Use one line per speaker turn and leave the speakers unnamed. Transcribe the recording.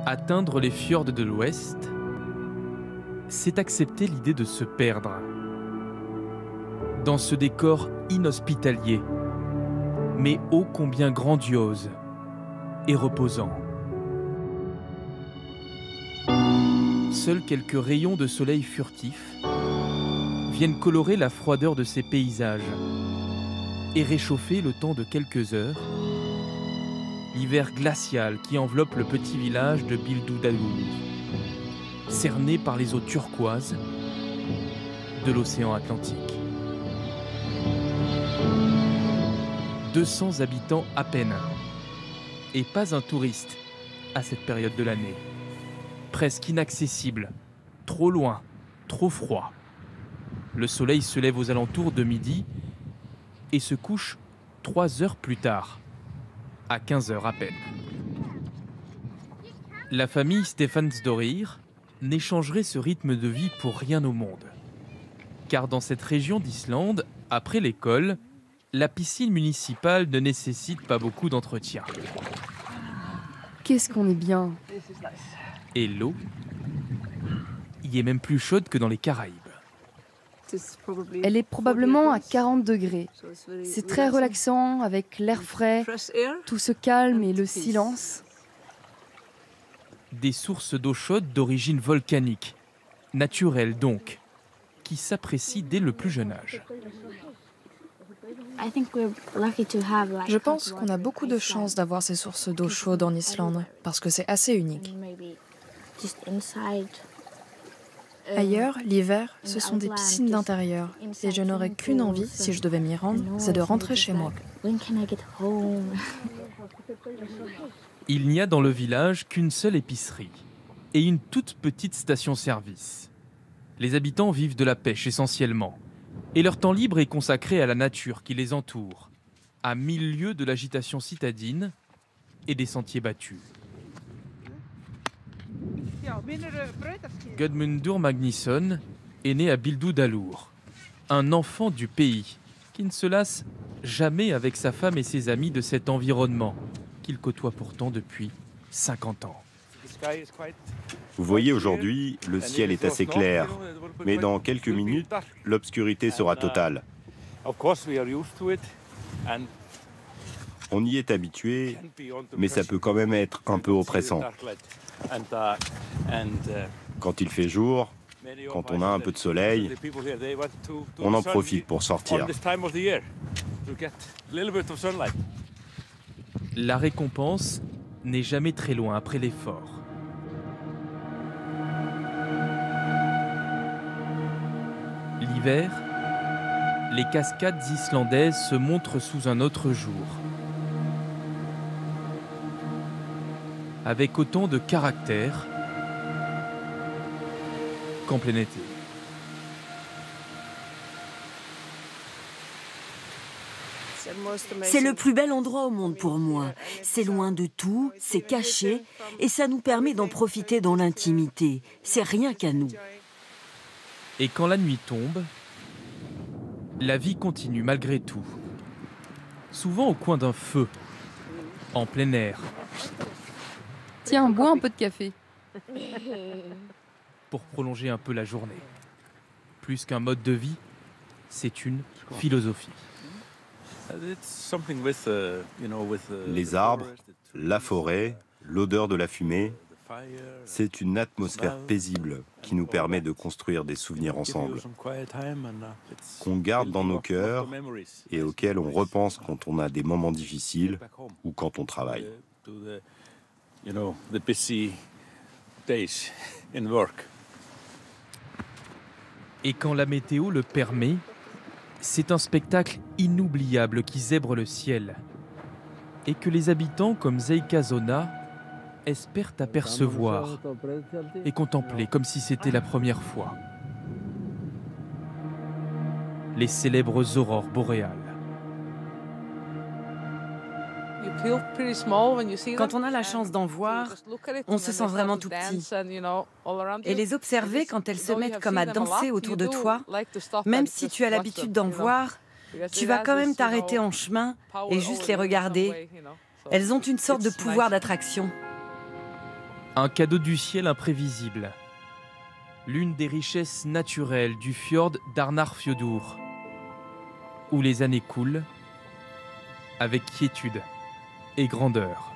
Atteindre les fjords de l'Ouest, c'est accepter l'idée de se perdre dans ce décor inhospitalier, mais ô combien grandiose et reposant. Seuls quelques rayons de soleil furtifs viennent colorer la froideur de ces paysages et réchauffer le temps de quelques heures l'hiver glacial qui enveloppe le petit village de Bildu Dalour, cerné par les eaux turquoises de l'océan Atlantique. 200 habitants à peine, et pas un touriste à cette période de l'année. Presque inaccessible, trop loin, trop froid. Le soleil se lève aux alentours de midi et se couche 3 heures plus tard, à 15 heures à peine. La famille Stefansdóttir n'échangerait ce rythme de vie pour rien au monde. Car dans cette région d'Islande, après l'école, la piscine municipale ne nécessite pas beaucoup d'entretien.
Qu'est-ce qu'on est bien.
Et l'eau y est même plus chaude que dans les Caraïbes.
Elle est probablement à 40 degrés. C'est très relaxant, avec l'air frais, tout ce calme et le silence.
Des sources d'eau chaude d'origine volcanique, naturelles donc, qui s'apprécient dès le plus jeune âge.
Je pense qu'on a beaucoup de chance d'avoir ces sources d'eau chaude en Islande, parce que c'est assez unique. Ailleurs, l'hiver, ce sont des piscines d'intérieur, et je n'aurais qu'une envie, si je devais m'y rendre, c'est de rentrer chez moi.
Il n'y a dans le village qu'une seule épicerie et une toute petite station-service. Les habitants vivent de la pêche essentiellement, et leur temps libre est consacré à la nature qui les entoure, à 1000 lieues de l'agitation citadine et des sentiers battus. Gudmundur Magnusson est né à Bildu Dalour, un enfant du pays qui ne se lasse jamais avec sa femme et ses amis de cet environnement qu'il côtoie pourtant depuis 50 ans.
Vous voyez, aujourd'hui, le ciel est assez clair, mais dans quelques minutes, l'obscurité sera totale. On y est habitué, mais ça peut quand même être un peu oppressant. Quand il fait jour, quand on a un peu de soleil, on en profite pour sortir.
La récompense n'est jamais très loin après l'effort. L'hiver, les cascades islandaises se montrent sous un autre jour, avec autant de caractère qu'en plein été.
C'est le plus bel endroit au monde pour moi. C'est loin de tout, c'est caché, et ça nous permet d'en profiter dans l'intimité. C'est rien qu'à nous.
Et quand la nuit tombe, la vie continue malgré tout. Souvent au coin d'un feu, en plein air.
Tiens, bois un peu de café.
Pour prolonger un peu la journée. Plus qu'un mode de vie, c'est une philosophie.
Les arbres, la forêt, l'odeur de la fumée, c'est une atmosphère paisible qui nous permet de construire des souvenirs ensemble, qu'on garde dans nos cœurs et auxquels on repense quand on a des moments difficiles ou quand on travaille.
Et quand la météo le permet, c'est un spectacle inoubliable qui zèbre le ciel et que les habitants comme Zeika Zona espèrent apercevoir et contempler comme si c'était la première fois. Les célèbres aurores boréales.
Quand on a la chance d'en voir, on se sent vraiment tout petit. Et les observer quand elles se mettent comme à danser autour de toi, même si tu as l'habitude d'en voir, tu vas quand même t'arrêter en chemin et juste les regarder. Elles ont une sorte de pouvoir d'attraction.
Un cadeau du ciel imprévisible. L'une des richesses naturelles du fjord d'Arnarfjordur, où les années coulent avec quiétude et grandeur.